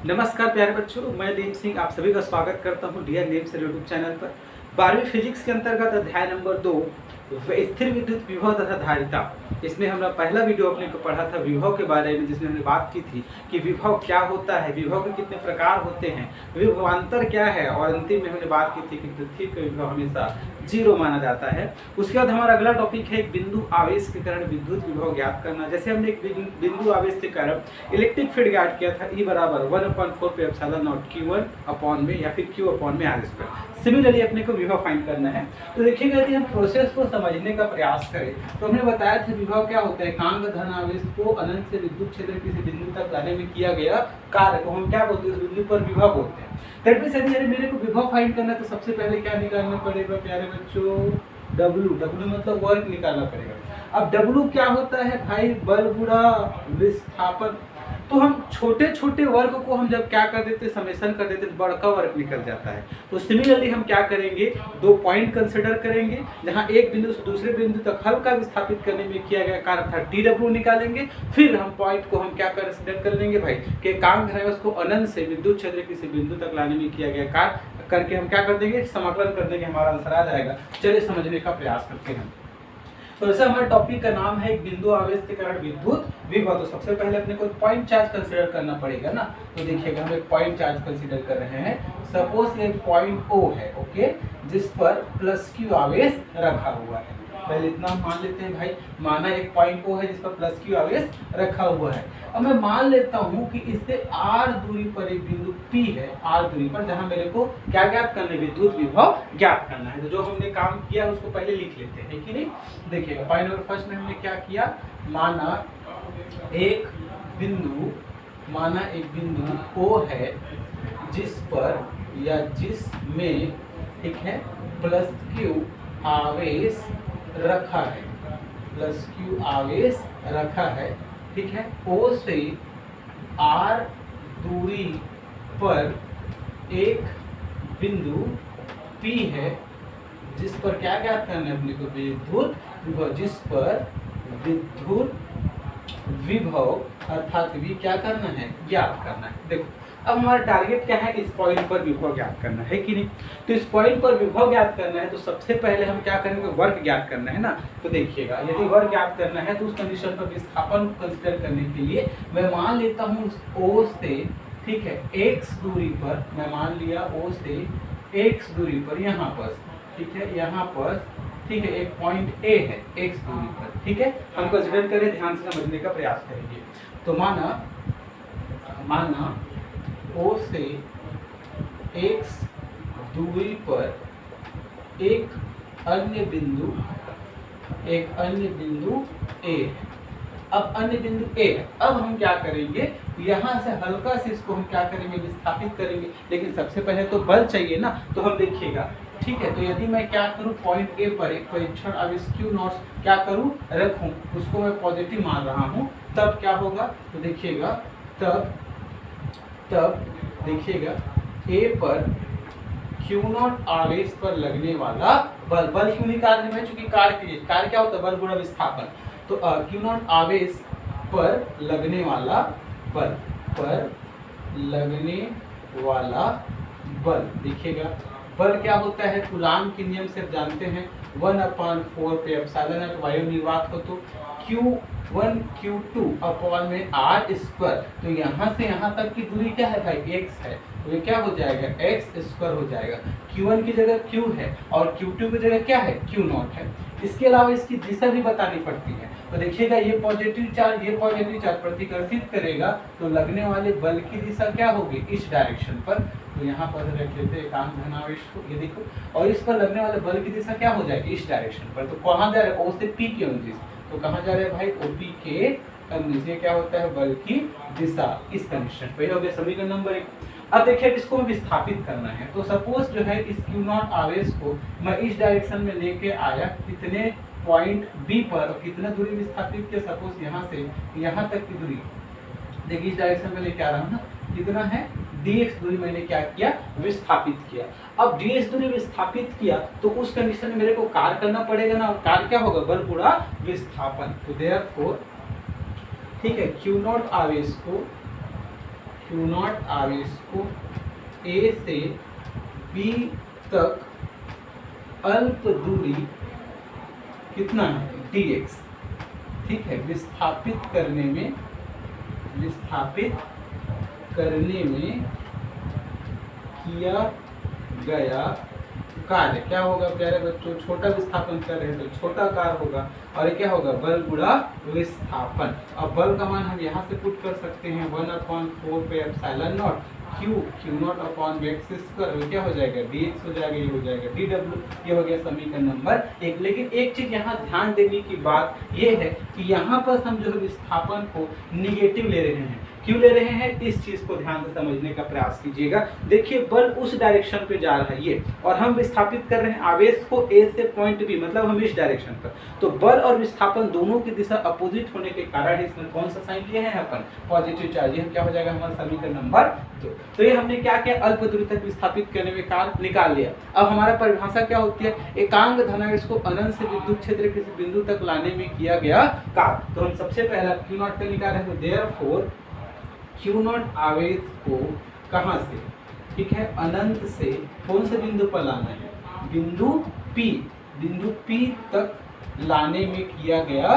नमस्कार प्यारे बच्चों, मैं दीप सिंह आप सभी का स्वागत करता हूं डियर नेम से यूट्यूब चैनल पर। 12वीं फिजिक्स के अंतर्गत अध्याय नंबर 2 स्थिर विद्युत विभव तथा धारिता। इसमें हमने पहला वीडियो अपने को पढ़ा था विभव के बारे में, जिसमें हमने बात की थी कि विभव क्या होता है, विभव के कितने प्रकार होते हैं, विभवांतर क्या है, और अंतिम में हमने बात की थी कि पृथ्वी का विभव हमेशा 0 माना जाता है। उसके बाद हमारा अगला टॉपिक है एक बिंदु आवेश के कारण विद्युत विभव ज्ञात करना। जैसे हमने एक बिंदु आवेश के कारण इलेक्ट्रिक फील्ड ज्ञात किया था, E बराबर 1/4 पे एप्सिलॉन नॉट Q1 अपॉन में या फिर Q अपॉन में R²। सिमिलरली अपने को विभव फाइंड करना है। तो देखिएगा यदि हम प्रोसेस को समझने का प्रयास करें तो हमने बताया था विभव क्या होता है, एकांक धन आवेश को अनंत से विद्युत क्षेत्र किसी बिंदु तक लाने में किया गया कार्य को हम क्या बोलते हैं, उस बिंदु पर विभव बोलते हैं। यदि मेरे को विभव फाइंड करना है तो सबसे पहले क्या निकालना पड़ेगा प्यारे बच्चों, W मतलब वर्क निकालना पड़ेगा। अब W क्या होता है भाई, बल गुणा विस्थापन। तो हम छोटे छोटे वर्ग को हम जब क्या कर देते, समेशन कर देते, तो बड़ा वर्ग निकल जाता है। तो सिमिलरली हम क्या करेंगे, 2 पॉइंट कंसिडर करेंगे जहां एक बिंदु से दूसरे बिंदु तक हल्का विस्थापित करने में किया गया कार्य था TW निकालेंगे। फिर हम पॉइंट को हम क्या कंसिडर कर लेंगे भाई कि एकांक धनावेश को अनंत से विद्युत क्षेत्र किसी बिंदु तक लाने में किया गया कार्य करके हम क्या कर देंगे, समाकलन कर देंगे, हमारा आंसर आ जाएगा। चलिए समझने का प्रयास करते हैं। तो ऐसा हमारे टॉपिक का नाम है एक बिंदु आवेश के कारण विद्युत विभव। तो सबसे पहले अपने को पॉइंट चार्ज कंसीडर करना पड़ेगा ना। तो देखिएगा हम एक पॉइंट चार्ज कंसीडर कर रहे हैं। सपोज ये पॉइंट O है, ओके, जिस पर +Q आवेश रखा हुआ है। पहले इतना मान लेते हैं भाई, माना एक पॉइंट O है जिस पर +Q आवेश रखा हुआ है। अब मैं मान लेता हूं कि इससे R दूरी पर एक बिंदु P है, R दूरी पर, जहां मेरे को क्या ज्ञात करना है, विद्युत विभव ज्ञात करना है। तो जो हमने काम किया उसको पहले लिख लेते हैं कि नहीं। देखिएगा पॉइंट नंबर फर्स्ट में हमने क्या किया, माना एक बिंदु O है जिस पर या जिसमें, ठीक है, +Q आवेश रखा है, +Q आवेश रखा है, ठीक है। O से R दूरी पर एक बिंदु P है जिस पर क्या ज्ञात करना है अपने को, विद्युत विभव, जिस पर विद्युत विभव अर्थात V क्या करना है, ज्ञात करना है। देखो अब हमारा टारगेट क्या है, इस पॉइंट पर विभव ज्ञात करना है कि नहीं। तो इस पॉइंट पर विभव ज्ञात करना है तो सबसे पहले हम क्या करेंगे, वर्क ज्ञात करना है ना। तो देखिएगा यदि वर्क ज्ञात करना है तो उस कंडीशन पर विस्थापन को कंसीडर करने के लिए मैं मान लेता हूँ O से, ठीक है, x दूरी पर, मैं मान लिया O से x दूरी पर, यहाँ पर, ठीक है, यहाँ पर, ठीक है, एक पॉइंट A है x दूरी पर, ठीक है। हम कंसीडर करें, ध्यान से समझने का प्रयास करेंगे। तो माना O से x दूरी पर एक अन्य बिंदु A है। अब अन्य बिंदु A है, अब हम क्या करेंगे, यहाँ से हल्का से इसको हम क्या करेंगे, विस्थापित करेंगे। लेकिन सबसे पहले तो बल चाहिए ना। तो हम देखिएगा, ठीक है, तो यदि मैं क्या करूं, पॉइंट A पर एक परीक्षण आवेश Q0 क्या करूं, रखूं, उसको मैं पॉजिटिव मान रहा हूं, तब क्या होगा, तो देखिएगा तब देखिएगा A पर Q0 आवेश पर लगने वाला बल क्यों निकालने में, चूंकि कार्य क्या होता है, बल गुणा विस्थापन। तो Q0 आवेश पर लगने वाला बल, देखिएगा बल क्या होता है, कूलाम के नियम से आप जानते हैं, 1/4 पे एप्सिलॉन नॉट वायु निर्वात हो, तो Q1 Q2 अपॉन में R²। तो यहाँ से यहाँ तक की दूरी क्या है भाई, x है, तो ये क्या हो जाएगा, x² हो जाएगा। Q1 की जगह Q है और Q2 की जगह क्या है, Q0 है। इसके अलावा इसकी दिशा भी बतानी पड़ती है। तो देखिएगा ये पॉजिटिव चार्ज प्रतिकर्षित करेगा तो लगने वाले बल की दिशा क्या होगी, इस डायरेक्शन पर। तो यहाँ पर रख लेते हैं एकांक धनावेश को, ये देखो, और इस पर लगने वाले बल की दिशा क्या हो जाएगी, इस डायरेक्शन पर। तो कहाँ जा रहा है, O से P के अनुदिश, तो कहाँ जा रहा है भाई, OP के अनुदिश। ये क्या होता है, बल की दिशा, इस कंडीशन पर। हो गया समीकरण नंबर 1। अब देखिए इसको विस्थापित करना है। तो सपोज जो है इस Q0 आवेश को मैं इस डायरेक्शन में लेके आया, कितने पॉइंट B पर, और कितना दूरी विस्थापित किया, सपोज यहाँ से यहाँ तक की दूरी, देखिए इस डायरेक्शन में लेके आ रहा हूँ ना, कितना है, dx दूरी मैंने क्या किया, विस्थापित किया। अब dx दूरी विस्थापित किया तो उस कंडीशन में मेरे को कार्य करना पड़ेगा ना, और कार्य क्या होगा, बल गुणा विस्थापन। तो देयरफॉर, ठीक है, Q0 आवेश को क्यू नॉट आवेश को ए से बी तक अल्प दूरी कितना है dx, ठीक है, विस्थापित करने में किया गया कार्य क्या होगा प्यारे बच्चों, छोटा विस्थापन कर रहे हैं तो छोटा कार्य होगा, और ये क्या होगा बल गुणा विस्थापन। अब बल का मान हम यहाँ से पुट कर सकते हैं 1/4 पे epsilon naught q not upon x square, क्या हो जाएगा dx हो जाएगा, ये हो जाएगा dw। ये हो गया समीकरण नंबर 1। लेकिन एक चीज यहाँ ध्यान देने की बात ये है कि यहाँ पर हम जो विस्थापन को निगेटिव ले रहे हैं, क्यों ले रहे हैं इस चीज को ध्यान से समझने का प्रयास कीजिएगा। देखिए बल उस डायरेक्शन पे जा रहा है ये, और हम विस्थापित कर रहे हैं आवेश को ए से पॉइंट बी, मतलब हम इस डायरेक्शन पर, तो बल और विस्थापन दोनों की दिशा अपोजिट होने के कारण इसमें कौन सा साइन लिए हैं अपन, पॉजिटिव चार्ज। ये क्या हो जाएगा हमारा समीकरण नंबर 2। तो ये हमने क्या किया, अल्प दूरी तक विस्थापित करने में कार्य निकाल लिया। अब हमारा परिभाषा क्या होती है, एकांक धनावेश को अनंत से विद्युत क्षेत्र किसी बिंदु तक लाने में किया गया कार्य। तो हम सबसे पहला क्यू नॉट का निकाल रहे हैं, तो देयरफॉर क्यू नॉट आवेश को कहां से, ठीक है, अनंत से कौन से बिंदु पर लाना है, बिंदु P तक लाने में किया गया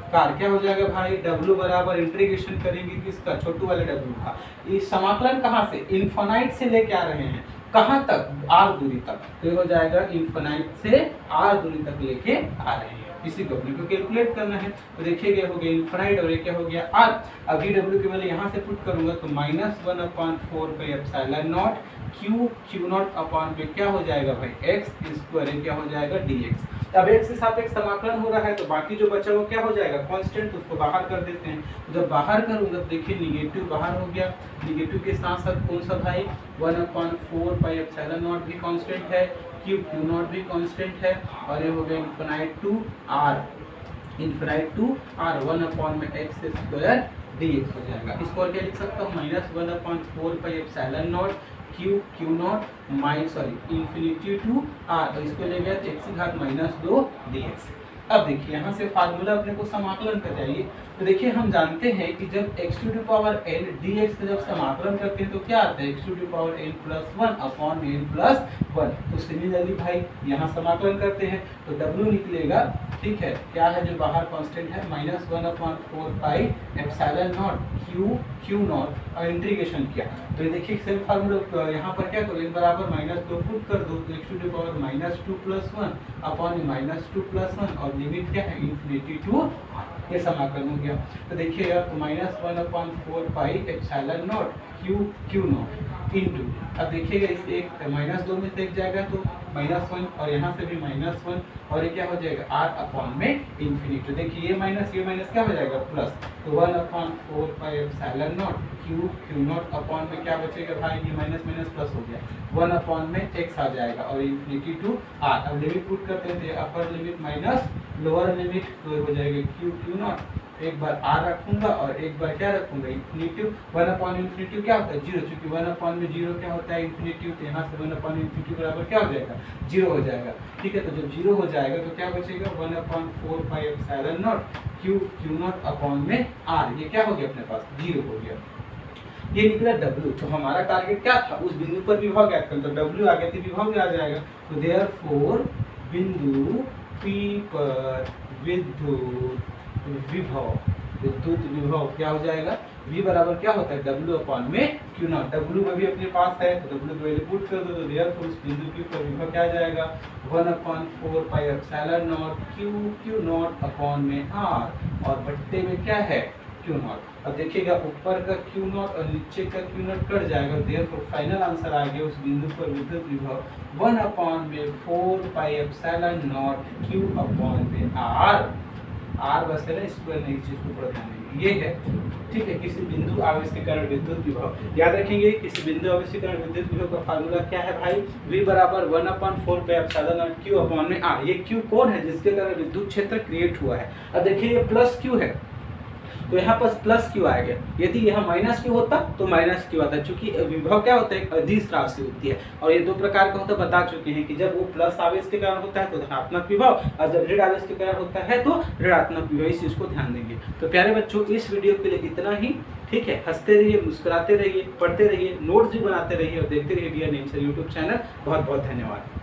कार्य क्या हो जाएगा भाई, W बराबर इंटीग्रेशन करेंगे किसका, छोटू वाले W का। इस समाकलन कहां से, इन्फिनाइट से लेके आ रहे हैं, कहां तक, R दूरी तक, तो ये हो जाएगा इन्फिनाइट से R दूरी तक लेके आ रहे हैं। इसी को अपने को कैलकुलेट करना है, तो देखिएगा हो गया इन्फिनाइट और ये क्या हो गया R। अब डब्ल्यू के मैंने यहाँ से पुट करूंगा तो -1/4 पे epsilon naught q not upon पे क्या हो जाएगा भाई x स्क्वायर, क्या हो जाएगा dx। अब x के सापेक्ष समाकलन हो रहा है, तो बाकी जो बचा वो क्या हो जाएगा कांस्टेंट, उसको बाहर कर देते हैं। तो जब बाहर करूंगा तो देखिए निगेटिव बाहर हो गया, निगेटिव के साथ साथ कौन सा भाई 1/4 पाई एप्सिलॉन नॉट भी कांस्टेंट है, क्यू नॉट भी कांस्टेंट है, और ये हो गया इन्फिनाइट टू r 1 में x स्क्वायर dx हो जाएगा। इसको और क्या लिख सकता हूँ, -1/4 pi epsilon naught q naught infinity to r, तो इसको ले गया x⁻² dx। अब देखिए यहाँ से फार्मूला अपने को समाकलन कर जाइए, तो देखिए हम जानते हैं कि जब x⁴n dx का जब समाकलन करते हैं तो क्या आता है, x⁴n + 1/n + 1। तो सिमिलरली भाई यहाँ समाकलन करते हैं तो w निकलेगा, ठीक है, क्या है जो बाहर कांस्टेंट है, -1/4 pi epsilon naught q not, और इंटीग्रेशन किया तो ये देखिए सेम फार्मूला यहाँ पर क्या करो, बराबर -2 पुट कर दो, तो x⁻² -2 + 1/-2 + 1, और लिमिट क्या है इन्फिनिटी टू, ये समाकलन हो गया। तो देखिएगा तो -1/4 pi epsilon naught q not into, अब देखिएगा इस एक -2 में से एक जाएगा तो -1, और यहाँ से भी -1, और ये क्या हो जाएगा r में इन्फिनिटी। देखिए ये माइनस क्या हो जाएगा प्लस, तो 1/4 pi epsilon naught q not upon में क्या बचेगा भाई, ये माइनस प्लस हो गया, 1 में x आ जाएगा और इन्फिनिटी टू r। अब लिमिट पुट करते थे, upper limit minus lower limit, तो हो जाएगा क्यू नॉट, एक बार r रखूंगा और एक बार क्या रखूंगा इन्फिनिटी, 1/∞ क्या होता है 0, क्योंकि 1 में 0 क्या होता है इन्फिनिटी, तो यहाँ से 1/∞ बराबर क्या हो जाएगा 0 हो जाएगा, ठीक है। तो जब 0 हो जाएगा तो क्या बचेगा 1/4 pi epsilon naught q not upon में r, ये क्या हो गया अपने पास 0 हो गया, ये निकला W। तो हमारा टारगेट क्या था, उस बिंदु पर विभव ज्ञात करना, तो W आगे तो विभव आ जाएगा, तो देयरफॉर बिंदु P पर विद्युत विभव क्या हो जाएगा, V बराबर क्या होता है W अपॉन में क्यू नॉट, W में भी अपने पास है तो W को वैल्यू पुट कर दो, तो देयरफॉर उस बिंदु P पर विभव क्या आ जाएगा 1/4 pi epsilon naught q not upon में R, और बट्टे में क्या है क्यू नॉट। अब देखिएगा ऊपर का क्यू नॉट और नीचे का क्यू नॉट कट जाएगा, देयरफॉर फाइनल आंसर आ गया उस बिंदु पर विद्युत विभव 1/4 pi epsilon naught Q upon में R बस है ना, स्क्वायर नहीं, चीज को पढ़ना नहीं, ये है, ठीक है। किसी बिंदु आवेश के कारण विद्युत विभव, याद रखेंगे किसी बिंदु आवेश के कारण विद्युत विभव का फार्मूला क्या है भाई, V बराबर 1/4 पे एप्सिलॉन नॉट क्यू अपॉन में R। ये क्यू कौन है, जिसके कारण विद्युत क्षेत्र क्रिएट हुआ है। अब देखिए ये प्लस क्यू है, तो यहाँ पर प्लस क्यू आ गया। यदि यहाँ माइनस क्यू होता तो माइनस क्यू आता, चूंकि विभव क्या होता है, अदिश राशि होती है। और ये दो प्रकार का होता बता चुके हैं कि जब वो प्लस आवेश के कारण होता है तो धनात्मक विभव, और जब ऋण आवेश के कारण होता है तो ऋणात्मक विभव। इस चीज को ध्यान देंगे। तो प्यारे बच्चों, इस वीडियो के लिए इतना ही। ठीक है, हंसते रहिए, मुस्कुराते रहिए, पढ़ते रहिए, नोट्स भी बनाते रहिए और देखते रहिए dear name sir YouTube channel. बहुत बहुत धन्यवाद।